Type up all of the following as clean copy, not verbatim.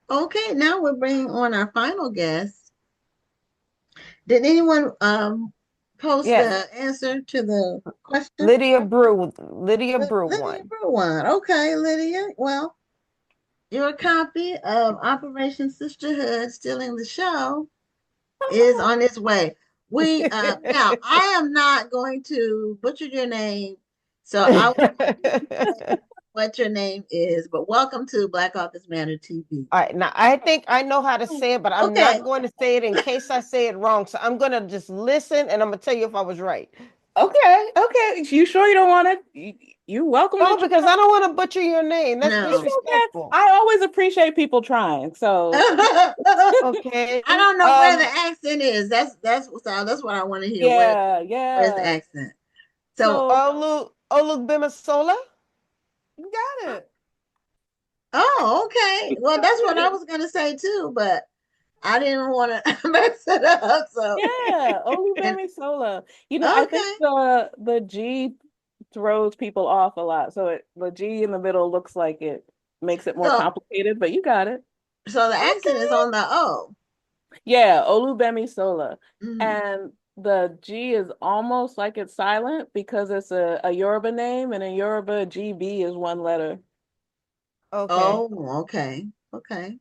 Okay, now we're bringing on our final guest. Did anyone post Yes, the answer to the question? Lydia Brew Lydia one. Brewan. Okay, Lydia. Well, your copy of Operation Sisterhood Stealing the Show is on its way. We now I am not going to butcher your name, so I will not say what your name is, but welcome to Black Office Matter TV. All right, now I think I know how to say it, but I'm Okay, not going to say it in case I say it wrong. So I'm going to just listen and I'm going to tell you if I was right. Okay, okay. You sure you don't want to? You welcome to No, because try. I don't want to butcher your name. That's It's no. okay. disrespectful. I always appreciate people trying. So Okay. I don't know where the accent is. That's what I want to hear. yeah, Where's the yeah. accent? So So Olugbemisola? you got it. oh, okay. You Well, that's what got I it. was gonna say too, but I didn't want to mess it up. So Yeah, and Olugbemisola. I think okay. the G throws people off a lot. So the G in the middle looks like it makes it more So complicated, but you got it. so the accent is Okay. on the O. Yeah, Olugbemisola. Mhm. And the G is almost like it's silent because it's a Yoruba name, and in Yoruba, GB is one letter. Okay. Oh, okay. Okay.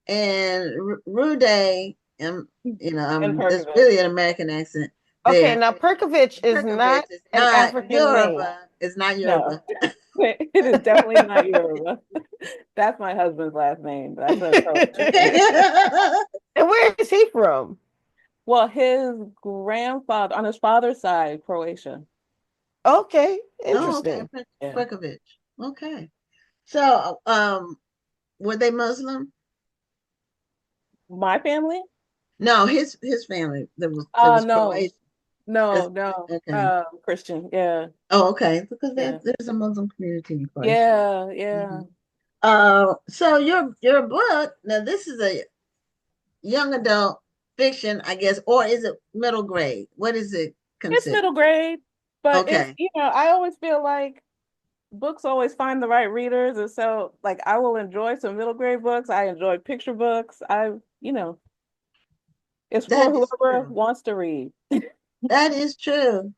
And Rude, And it's Perkovich. really an American accent Okay. there. Now, Perkovich is Perkovich not is an not African name. Yoruba. It's not No, Yoruba. it is definitely not Yoruba. That's my husband's last name. That's a Croatian name. And where is he from? Well, his grandfather, on his father's side, Croatia. Okay. Oh, okay. Interesting. Yeah. Perkovich. Okay. So, were they Muslim? My family? No, his family. There was No, Croatian. no, That's, no. okay. Christian. Yeah, Oh, okay. Because yeah, there's a Muslim community in Croatia. yeah, yeah. Mhm. So your book now this is a young adult fiction, I guess, or is it middle grade? What is it It's considered? middle grade, but it's, Okay, I always feel like books always find the right readers. And so, like, I will enjoy some middle grade books. I enjoy picture books. It's for that is whoever true. wants to read. That is true.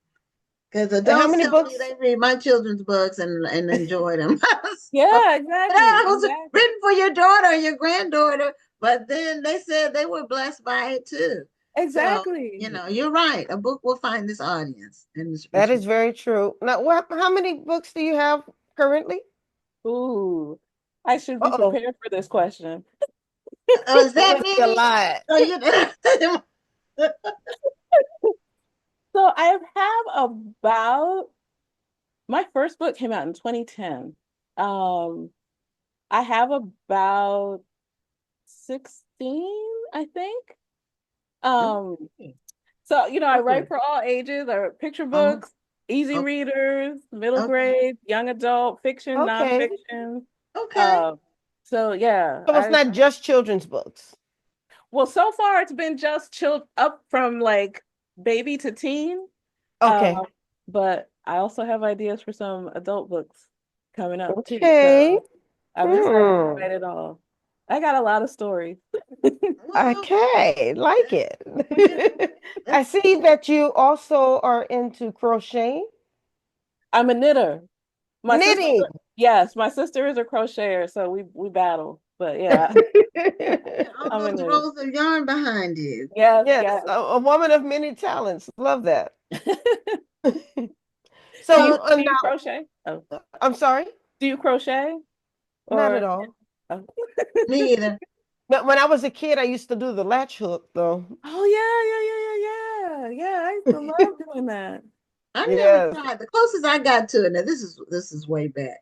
Because And how adults many tell me books? they read my children's books and enjoy them. So, Yeah, that exactly. was Exactly. written for your daughter or your granddaughter, but then they said they were blessed by it too. So, Exactly. you're right. A book will find this audience. And That is very true. Now, how many books do you have currently? Ooh, I should be Uh-oh. prepared for this question. oh, is That that must be a many? lot. So you So I have about my first book came out in 2010. Um, I have about 16, I think. Um, okay. so I write Oh, for all ages. I write picture oh, books, easy okay, readers, middle okay, grade, young adult, fiction, Okay. nonfiction. okay. Um, so yeah, So it's I not just children's books. well so far it's been just chilled up from like baby to teen. Okay. Um, but I also have ideas for some adult books coming up too. Okay. So I'm excited to Hmm. write it all. I got a lot of stories. Well, Okay. Like that, well, it. I see that you also are into crocheting. I'm a knitter. My sister, Knitting. yes, my sister is a crocheter, so we battle. But yeah, all I'm a those knitter. rolls of yarn behind you. Yes, Yes, yes. a woman of many talents. Love that. Do So you do you now, crochet? Oh, I'm sorry, do you crochet not or? at all. Oh, Me either. But when I was a kid, I used to do the latch hook, though. oh yeah, yeah, yeah, yeah, yeah, yeah. I used to love doing that. I never Yes. tried. The closest I got to it. Now this is way back.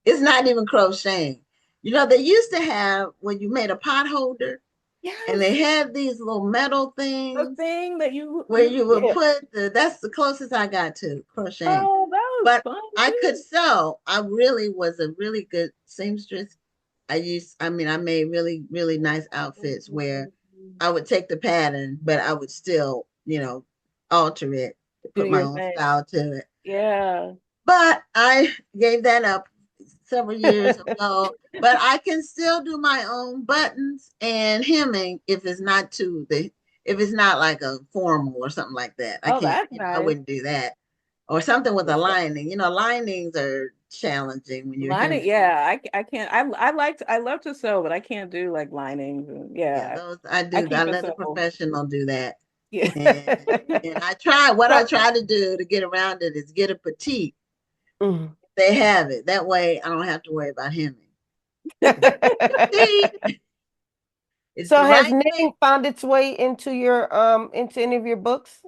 It's not even crocheting. They used to have when you made a pot holder, and they Yes, had these little metal the things thing that you where you you would Yeah. put that's the closest I got to crocheting. oh, that was But fun I could too. sew. I really was a really good seamstress. I made really, really nice outfits where I would take the pattern, but I would still, alter it to Do put my your own thing. style to it. Yeah. But I gave that up several years ago, but I can still do my own buttons and hemming if it's not if it's not like a formal or something like that. I Oh, can't, that's I nice. wouldn't do that. Or something with a That's lining. Linings are challenging when you're lining, hemming. yeah, I can't. I love to sew, but I can't do like linings. And, Yeah, yeah, those I I do. I keep it let a simple. professional do that. Yeah. And I try what I So, try to do to get around it is get a petite. mm. They have it. That way I don't have to worry about hemming. If it's petite, it's So the has right thing. knitting found its way into your into any of your books?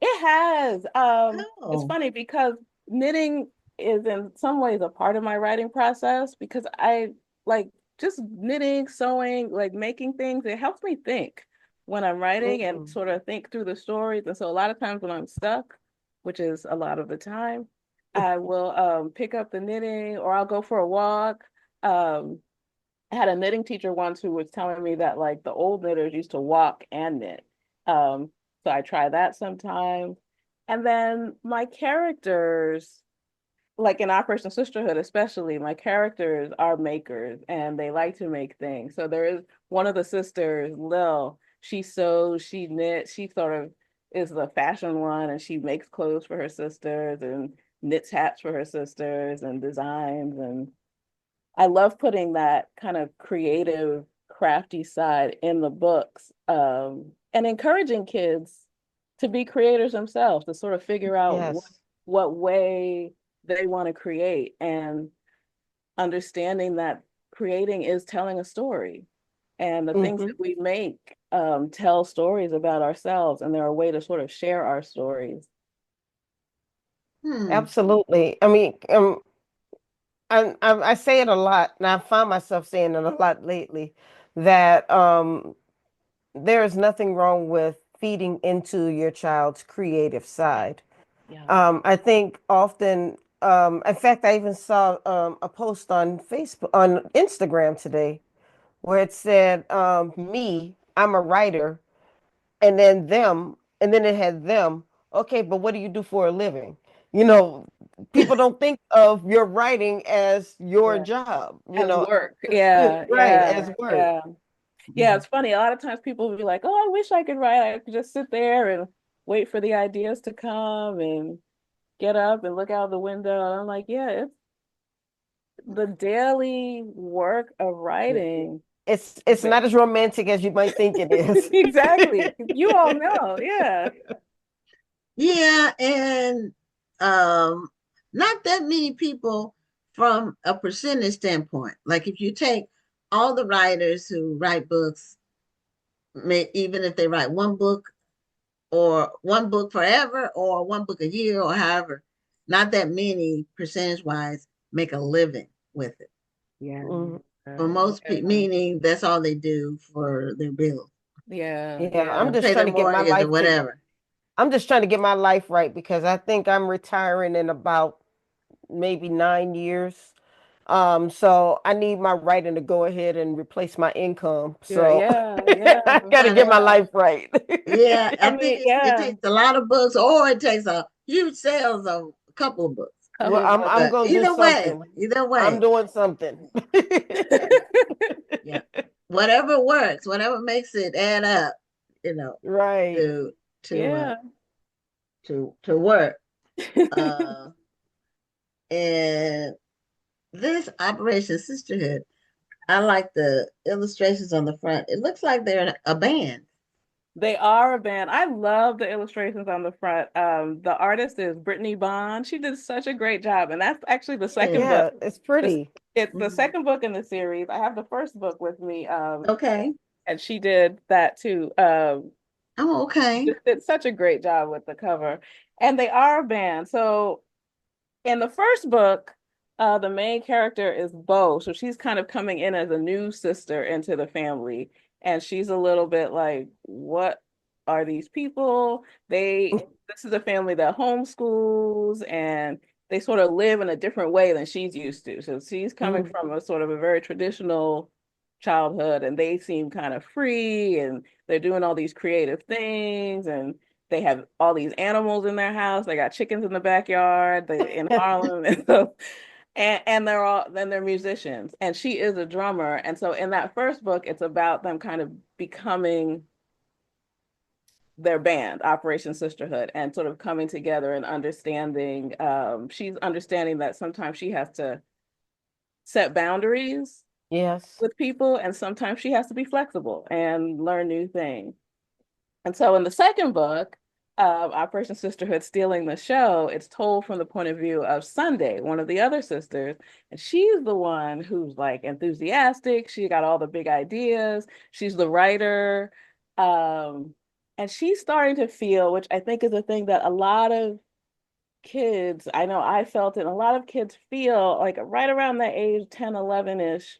It has. It's Oh. funny because knitting is in some ways a part of my writing process because I like just knitting, sewing, like making things. It helps me think when I'm writing and Mm. sort of think through the stories. And so a lot of times when I'm stuck, which is a lot of the time, I will pick up the knitting or I'll go for a walk. Um, I had a knitting teacher once who was telling me that like the old knitters used to walk and knit. Um, so I try that sometimes. And then my characters, like in Operation Sisterhood, especially, my characters are makers and they like to make things. So there is one of the sisters, Lil, she sews, she knits, she sort of is the fashion one and she makes clothes for her sisters and knits hats for her sisters and designs and I love putting that kind of creative, crafty side in the books, and encouraging kids to be creators themselves, to sort of figure out Yes. what way they want to create and understanding that creating is telling a story. And the things Hmm. that we make tell stories about ourselves, and they're a way to sort of share our stories. Hmm. Absolutely. I mean, I say it a lot, and I find myself saying it a lot lately, that there is nothing wrong with feeding into your child's creative side. Yeah. I think often, in fact, I even saw a post on Facebook, on Instagram today, where it said, "Me, I'm a writer," and then them, and then it had them. Okay, but what do you do for a living? You know, people don't think of your writing as your Yeah. job. As work. Yeah, Right, yeah, as work. yeah. Yeah, it's funny. A lot of times people will be like, "Oh, I wish I could write. I could just sit there and wait for the ideas to come and get up and look out the window." And I'm like, "Yeah, it's the daily work of writing." It's not as romantic as you might think it is. Exactly. You all know. Yeah. Yeah, and um, not that many people from a percentage standpoint. Like if you take all the writers who write books, even if they write one book or one book forever or one book a year or however, not that many percentage wise make a living with it. Yeah. Mhm. For most people, Yeah. meaning that's all they do for their bills, Yeah. Yeah, Yeah. pay their mortgage or whatever. I'm just trying to get my life right because I think I'm retiring in about maybe 9 years. So I need my writing to go ahead and replace my income. Yeah. So Yeah. Yeah. I got to get my Yeah. life right. Yeah, I I think mean, it yeah. takes a lot of books, or it takes a huge sales of a couple of books. Well, Couple I'm But gonna do something. either I'm way, doing something. yeah, whatever works, whatever makes it add up, you know, Right. to to uh Yeah. to work. Uh, and this Operation Sisterhood, I like the illustrations on the front. It looks like they're a band. They are a band. I love the illustrations on the front. The artist is Brittany Bond. She did such a great job, and that's actually the second Yeah. book. Yeah, it's This pretty. it's the Mhm. second book in the series. I have the first book with me, Okay. and she did that too. Oh, okay. Just did such a great job with the cover, and they are a band. So in the first book, the main character is Bo. So she's kind of coming in as a new sister into the family. And she's a little bit like, what are these people? This is a family that homeschools and they sort of live in a different way than she's used to. So she's coming Mhm. from a sort of a very traditional childhood and they seem kind of free and they're doing all these creative things and they have all these animals in their house. They got chickens in the backyard in Harlem. And so and they're musicians, and she is a drummer. And so in that first book, it's about them kind of becoming their band, Operation Sisterhood, and sort of coming together and understanding. She's understanding that sometimes she has to set boundaries Yes. with people, and sometimes she has to be flexible and learn new things. And so in the second book, Operation Sisterhood Stealing the Show, it's told from the point of view of Sunday, one of the other sisters. And she's the one who's like enthusiastic. She got all the big ideas. She's the writer. Um, and she's starting to feel, which I think is a thing that a lot of kids, I know I felt it, a lot of kids feel like right around that age, 10, 11-ish,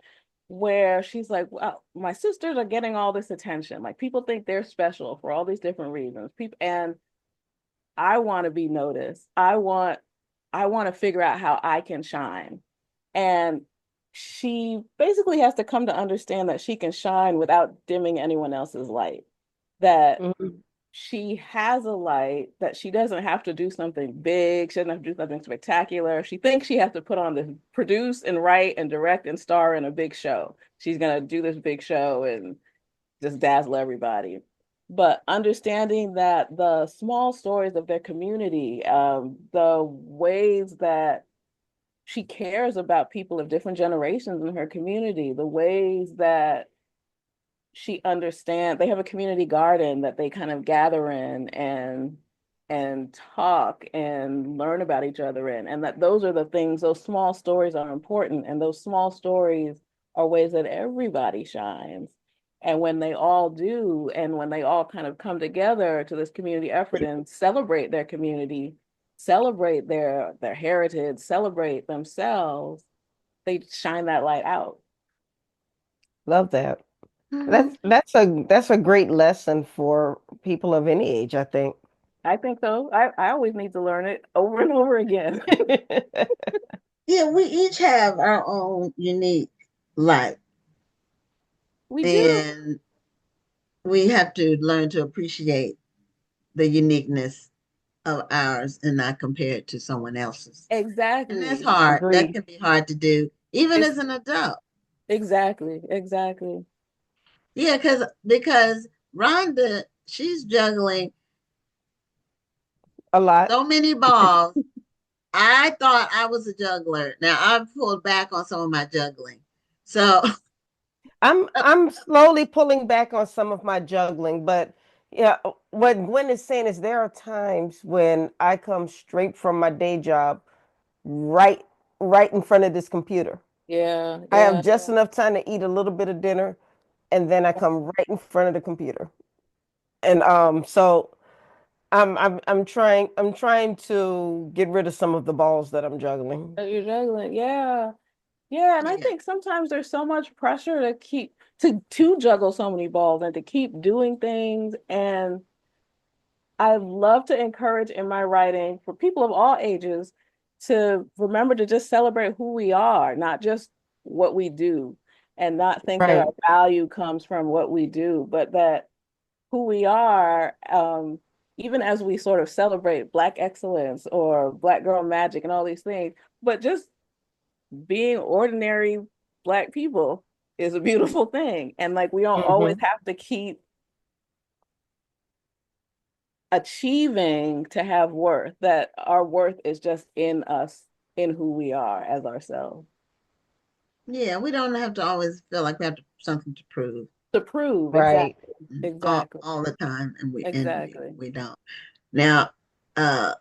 where she's like, well, my sisters are getting all this attention. Like people think they're special for all these different reasons. People, and I want to be noticed. I want to figure out how I can shine. And she basically has to come to understand that she can shine without dimming anyone else's light. That Mhm. she has a light, that she doesn't have to do something big. She doesn't have to do something spectacular. If she thinks she has to put on this, produce and write and direct and star in a big show, she's going to do this big show and just dazzle everybody. But understanding that the small stories of their community, the ways that she cares about people of different generations in her community, the ways that she understands, they have a community garden that they kind of gather in and talk and learn about each other in, and that those are the things, those small stories are important, and those small stories are ways that everybody shines. And when they all do, and when they all kind of come together to this community effort and celebrate their community, celebrate their heritage, celebrate themselves, they shine that light out. Love that. Mhm. That's a great lesson for people of any age, I think. I think so. I always need to learn it over and over again. Yeah, we each have our own unique life, We do. and we have to learn to appreciate the uniqueness of ours and not compare it to someone else's. And that's Exactly. hard. That Agree. can be hard to do, even It's as an adult. exactly, exactly. Yeah, because Rhonda, she's juggling A lot. so many balls. I thought I was a juggler. Now I've pulled back on some of my juggling. So I'm slowly pulling back on some of my juggling, but yeah, what Gwen is saying is there are times when I come straight from my day job right right in front of this computer. Yeah, I have yeah. just enough time to eat a little bit of dinner and then I come right in front of the computer. And so I'm trying to get rid of some of the balls that I'm juggling. You're juggling. Yeah. Yeah. And I yeah, think sometimes there's so much pressure to keep to juggle so many balls and to keep doing things. And I love to encourage in my writing for people of all ages to remember to just celebrate who we are, not just what we do, and not think that Right. our value comes from what we do, but that who we are, even as we sort of celebrate Black excellence or Black girl magic and all these things, but just being ordinary Black people is a beautiful thing. And like we don't always Hmm. have to keep achieving to have worth, that our worth is just in us, in who we are as ourselves. yeah, we don't have to always feel like we have something to prove To prove, Right. exactly, exactly, all the time, and exactly. we don't. Now, uh,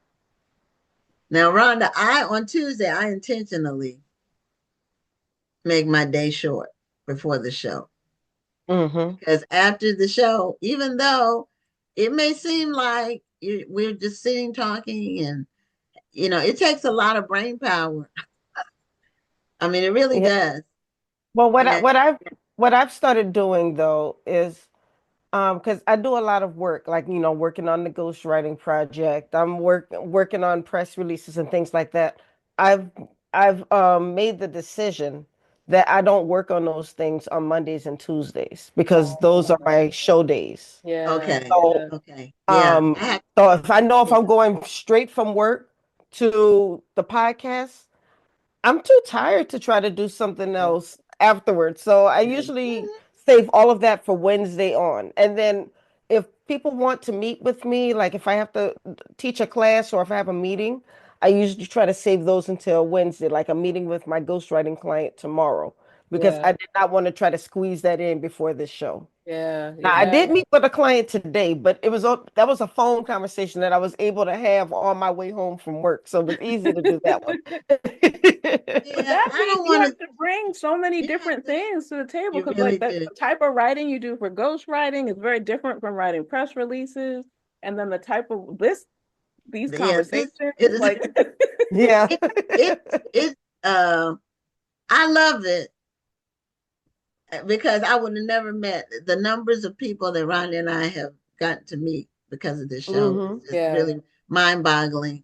now, Rhonda, I on Tuesday I intentionally make my day short before the show Hmm. because after the show, even though it may seem like we're just sitting talking, and it takes a lot of brain power. I mean, it really Yeah. does. Well, And what I've started doing though is because I do a lot of work, like working on the ghostwriting project. I'm working on press releases and things like that. I've I've made the decision that I don't work on those things on Mondays and Tuesdays because those are Oh, my show days. yeah, okay, So yeah. okay, yeah, um I have, so if I know if yeah, I'm going straight from work to the podcast, I'm too tired to try to do something else afterwards. So I usually save all of that for Wednesday on. And then if people want to meet with me, like if I have to teach a class or if I have a meeting, I usually try to save those until Wednesday, like a meeting with my ghostwriting client tomorrow, because Yeah, I did not want to try to squeeze that in before this show. yeah, Now, I yeah. did meet with a client today, but that was a phone conversation that I was able to have on my way home from work. So it was easy to do that one. But Yeah, that I means don't you want have to. to bring so many You have different to. things to the table You because, like, really the do. type of writing you do for ghostwriting is very different from writing press releases, and then the type of these Yeah, this conversations, it is. like, Yeah. It it. Uh, I love it because I would have never met the numbers of people that Ronnie and I have gotten to meet because of this show. Hmm. It's yeah, really mind-boggling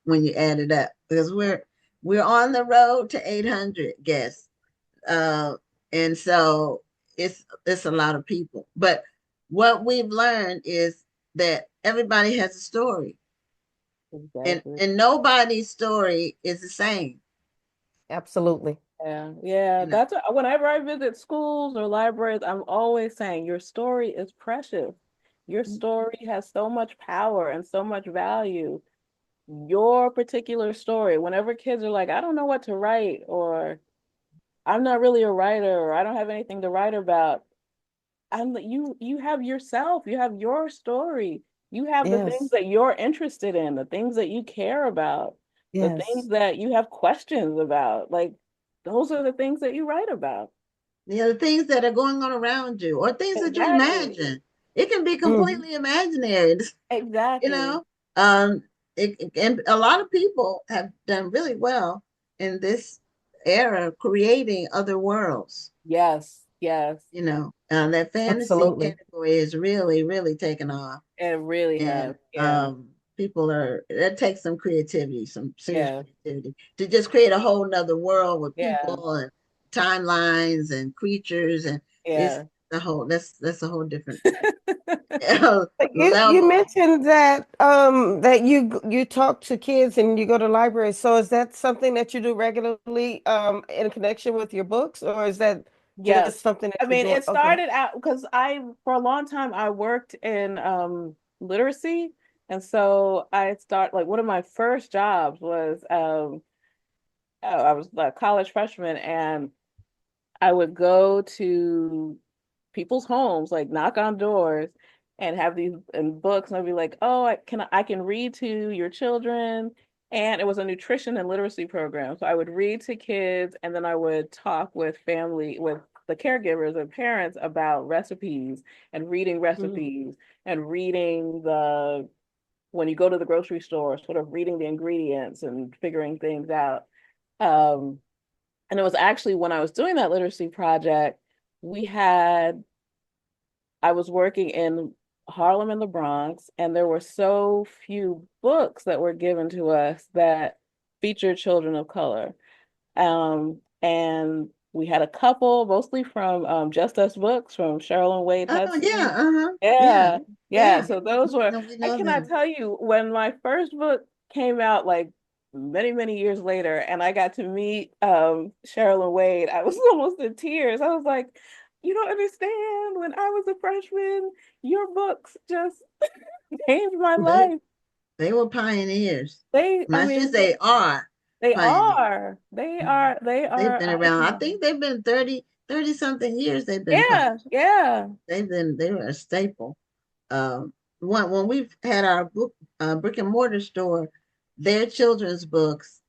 when you add it up because we're on the road to 800 guests, uh, and so it's a lot of people. But what we've learned is that everybody has a story, and exactly. nobody's story is the same. Absolutely. Yeah, yeah. You know, That's whenever I visit schools or libraries, I'm always saying your story is precious. Your story has so much power and so much value. Your particular story, whenever kids are like, I don't know what to write, or I'm not really a writer, or I don't have anything to write about, you have yourself, you have your story, you have the things Yes. that you're interested in, the things that you care about, the things Yes. that you have questions about. Like those are the things that you write about. the things that are going on around you or things that you Exactly. imagine. It can be Hmm. completely imaginary, you Exactly. know. And a lot of people have done really well in this era creating other worlds. Yes, yes. That fantasy Absolutely. category is really, really taken off. It really And has. Yeah. people that takes some creativity, some serious Yeah. creativity to just create a whole nother world with Yeah. people and timelines and creatures, and it's Yeah. the whole that's a whole different You level. mentioned that that you talk to kids and you go to libraries. So is that something that you do regularly in connection with your books, or is that Yes. just something that I you're mean, doing? it Okay. started out because for a long time, I worked in literacy. And so like, one of my first jobs was, I was a college freshman, and I would go to people's homes, like knock on doors and have these and books, and I'd be like, "Oh, I can read to your children." And it was a nutrition and literacy program. So I would read to kids, and then I would talk with the caregivers and parents about recipes and reading Mm. recipes and reading the when you go to the grocery store, sort of reading the ingredients and figuring things out. Um, and it was actually when I was doing that literacy project, we had I was working in Harlem and the Bronx, and there were so few books that were given to us that featured children of color. And we had a couple, mostly from Just Us Books, from Cheryl and Wade Oh yeah, Hudson. yeah, Yeah, yeah. yeah. So those were, No, we I know cannot them. tell you, when my first book came out, like many, many years later, and I got to meet Cheryl and Wade, I was almost in tears. I was like, you don't understand. When I was a freshman, your books just changed my They life. they were pioneers. I I should mean, say are they pioneers. are. They They've are. been around. I think they've been 30 something years they've been Yeah, published. yeah, They were a staple. Um, when we've had our brick and mortar store, their children's books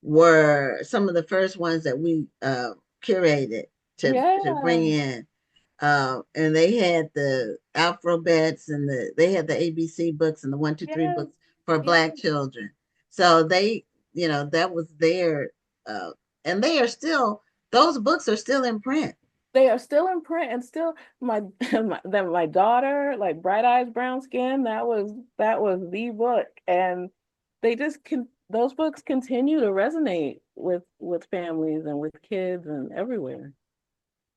were some of the first ones that we curated to bring yeah, in. And they had the alphabets and they had the ABC books and the one, two, three yeah, books for yeah. Black children. So that was their, uh, and they are still, those books are still in print. They are still in print, and still my daughter, like Bright Eyes Brown Skin, that was the book. And those books continue to resonate with families and with kids and everywhere.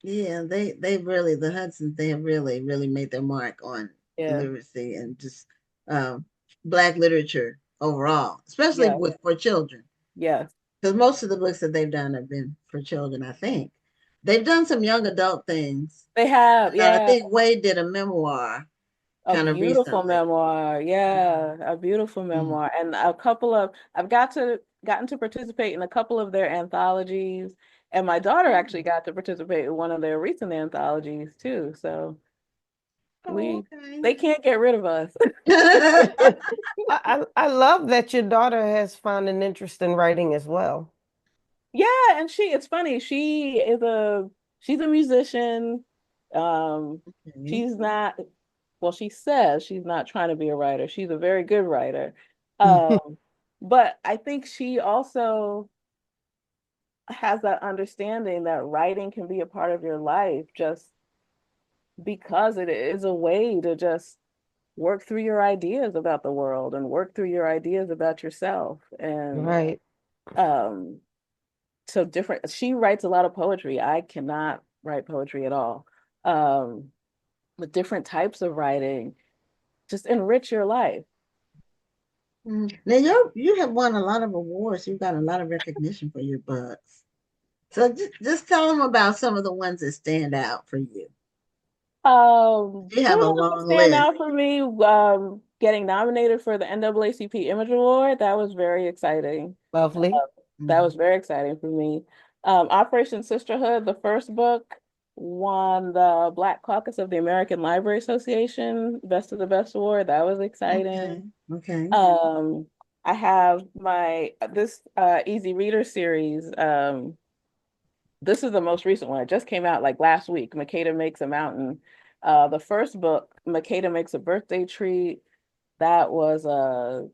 Yeah, they really, the Hudsons, they have really, really made their mark on Yeah. literacy and just Black literature overall, especially Yeah. with for children. Yes. because most of the books that they've done have been for children, I think. They've done some young adult things. They have, I yeah, think Wade did a memoir a kind of beautiful recently. memoir. Yeah, a beautiful Mhm. memoir. And I've gotten to participate in a couple of their anthologies. And my daughter actually got to participate in one of their recent anthologies too. So Oh, we okay. they can't get rid of us. I love that your daughter has found an interest in writing as well. Yeah, and it's funny, she's a musician. Um, Okay. she's not, well, she says she's not trying to be a writer. She's a very good writer. Mhm. But I think she also has that understanding that writing can be a part of your life just because it is a way to just work through your ideas about the world and work through your ideas about yourself. And Right. um so different. She writes a lot of poetry. I cannot write poetry at all. Um, but different types of writing just enrich your life. Now you have won a lot of awards. You've got a lot of recognition for your books. So just tell them about some of the ones that stand out for you. You Some have of a the ones that long stand list. out for me, getting nominated for the NAACP Image Award, that was very exciting. Lovely. That was Mhm. very exciting for me. Operation Sisterhood, the first book, won the Black Caucus of the American Library Association Best of the Best Award. That was Okay. exciting. Okay. Um, I have my this Easy Reader series. This is the most recent one. It just came out like last week. Makeda Makes a Mountain. The first book, Makeda Makes a Birthday Treat, that was a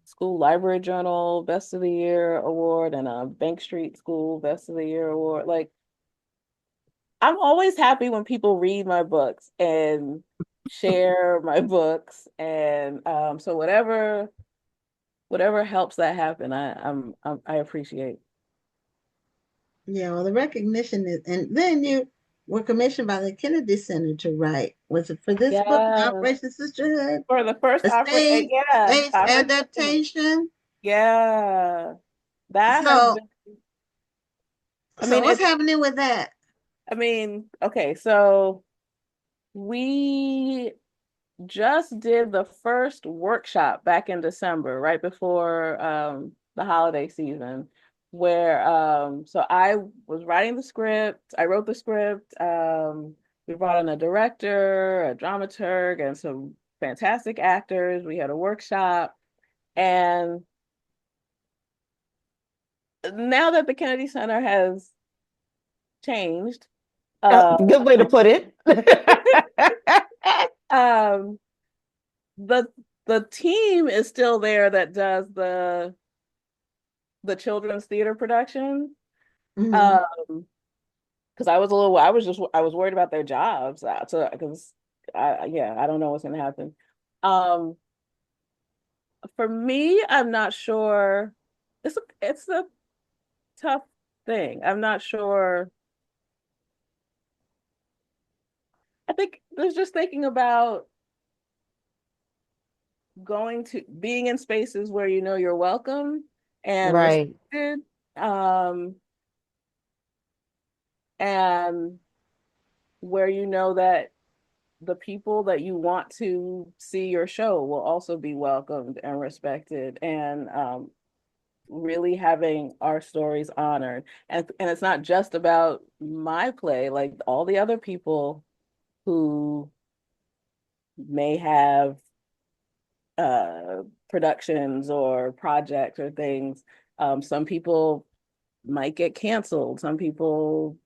School Library Journal Best of the Year award and a Bank Street School Best of the Year award. Like, I'm always happy when people read my books and share my books. And so whatever helps that happen, I appreciate. Yeah, well, the recognition is, and then you were commissioned by the Kennedy Center to write. Was it for this book, Yeah. Operation Sisterhood? For the first A stage Operation, adaptation? yeah, that has So, been, I so mean, what's happening with that? okay, so we just did the first workshop back in December, right before the holiday season, where so I was writing the script, I wrote the script, we brought in a director, a dramaturg, and some fantastic actors. We had a workshop, and now that the Kennedy Center has changed, Good way to put it. um, the the team is still there that does the children's theater production. Mhm. Um, because I was worried about their jobs. So because yeah, I don't know what's gonna happen. Um, for me, I'm not sure. It's a tough thing. I'm not sure. I think there's just thinking about going to being in spaces where you know you're welcome and Right. respected, um, and where you know that the people that you want to see your show will also be welcomed and respected, and really having our stories honored. And it's not just about my play, like all the other people who may have uh productions or projects or things. Some people might get canceled. Some people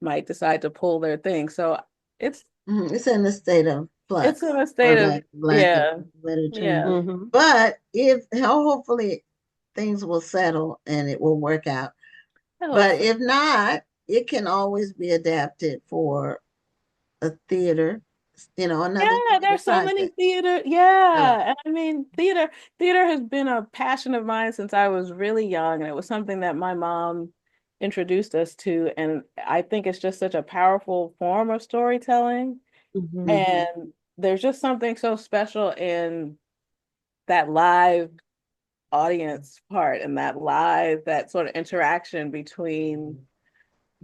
might decide to pull their thing. So it's It's in a state of it's in flux a for state of, lack of yeah, a better term. yeah. Hmm. But if hopefully things will settle and it will work out. I hope But so. if not, it can always be adapted for a theater, another Yeah, theater there's so many project. theater. Yeah. Yeah, and I mean theater has been a passion of mine since I was really young, and it was something that my mom introduced us to, and I think it's just such a powerful form of storytelling. Hmm. Hmm. And there's just something so special in that live audience part and that sort of interaction between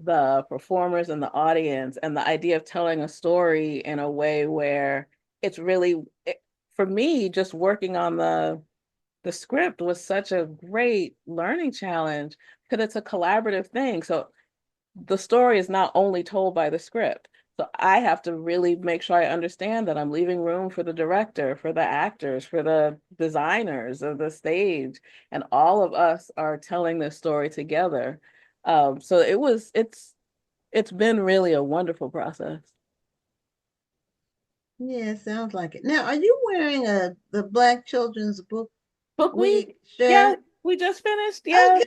the performers and the audience, and the idea of telling a story in a way where it's really for me, just working on the script was such a great learning challenge because it's a collaborative thing. So the story is not only told by the script. So I have to really make sure I understand that I'm leaving room for the director, for the actors, for the designers of the stage, and all of us are telling this story together. So it's been really a wonderful process. Yeah, sounds like it. Now, are you wearing the Black Children's Book Book Week week, yeah, shirt? we just finished. Yeah, Okay,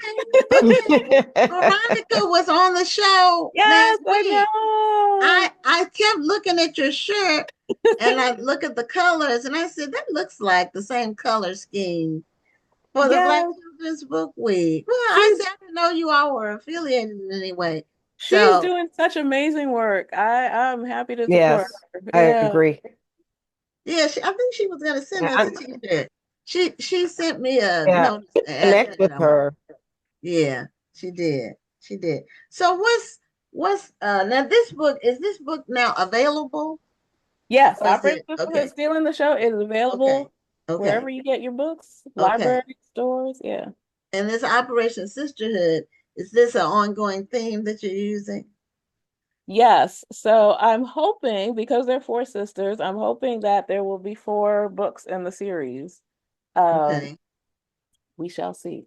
okay. Veronica was on the show yes, last I week. know. I kept looking at your shirt and I look at the colors and I said, that looks like the same color scheme for the Black Yeah, Children's Book Week. Well, I she's said, I didn't know you all were affiliated in any way. she's So, doing such amazing work. I'm happy to support Yes, her. I Yeah. agree. yeah, I think she was going to send Yeah, us a t-shirt. She sent me a yeah, notice to ask her connect that with I want. her. Yeah, she did. She did. So what's now this book now available? Yes, Or is Operation it Sisterhood okay, Stealing the Show is okay, available okay, wherever you get your books, okay. library, stores. Yeah. And this Operation Sisterhood, is this an ongoing theme that you're using? Yes. So I'm hoping, because they're four sisters, I'm hoping that there will be four books in the series. Um, Okay. we shall see.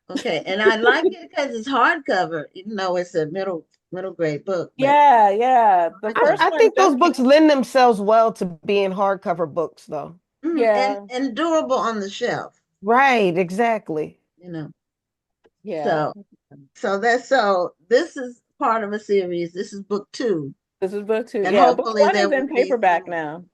Okay. And I like it because it's hardcover, even though it's a middle grade book, but Yeah, yeah. The first I hardcover. one think those just came. books lend themselves well to being hardcover books, though. Yeah, And durable on the shelf, Right, exactly. you know. yeah. So so this is part of a series. This is book two. This is book two. And Yeah, book hopefully one there is will in be some paperback more. now.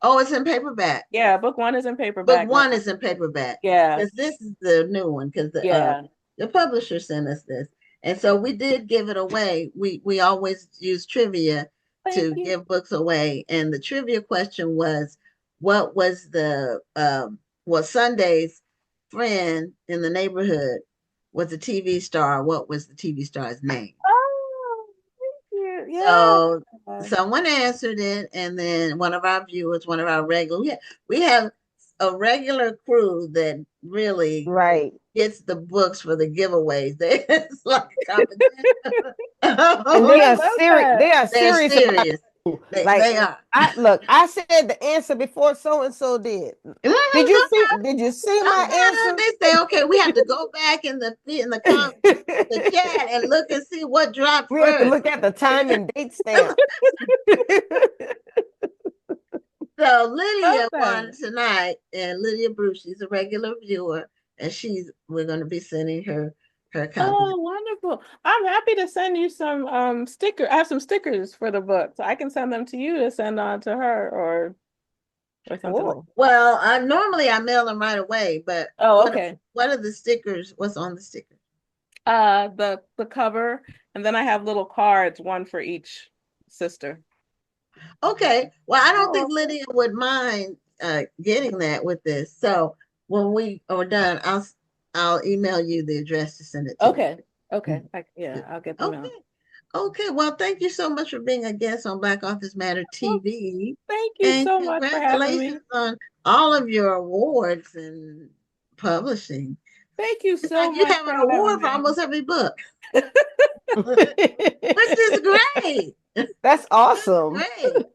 Oh, it's in paperback. Yeah, book one is in Book paperback now. one is in paperback Yeah, because this is the new one because yeah. the publisher sent us this, and so we did give it away. We always use trivia Thank to you. give books away, and the trivia question was, what was the Sunday's friend in the neighborhood was a TV star? What was the TV star's name? Oh, thank you. Yeah. So someone answered it, and then one of our viewers, one of our regular, we have a regular crew that really Right. gets the books for the giveaways. It's like a competition. And I love that. they are They're serious about serious. it. Like They are. I said the answer before so and so did. Did you see my Sometimes answer? they say, okay, we have to go back in the chat and look and see what dropped We have to first. look at the time and date stamp. So Love Lydia won that. tonight, and Lydia Bruce, she's a regular viewer, and we're going to be sending her copy. Oh, wonderful. I'm happy to send you some sticker. I have some stickers for the book, so I can send them to you to send on to her or something like. Cool. Well, I mail them right away, but Oh, okay. what are the stickers? What's on the sticker? The cover, and then I have little cards, one for each sister. Okay. Well, I don't think Oh, Lydia would mind getting that with this. So when we are done, I'll email you the address to send it to you. Okay. Okay. Yeah, I'll get them Okay. out. Okay. Well, thank you so much for being a guest on Black Office Matter Well, TV. thank you And so much for having me. congratulations on all of your awards and publishing. Thank you It's so like you much have for an having award for me. almost every book, which is great. that's awesome. Great.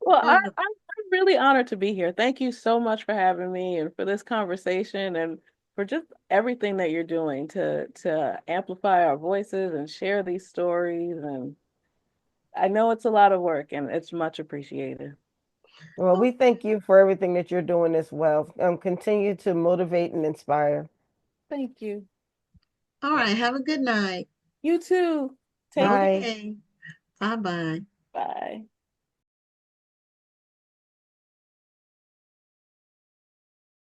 Well, Wonderful. I'm really honored to be here. Thank you so much for having me and for this conversation and for just everything that you're doing to amplify our voices and share these stories. And I know it's a lot of work and it's much appreciated. Well, we thank you for everything that you're doing as well. Continue to motivate and inspire. Thank you. All right. Have a good night. You too. Take care. Bye. Okay. Bye bye. Bye.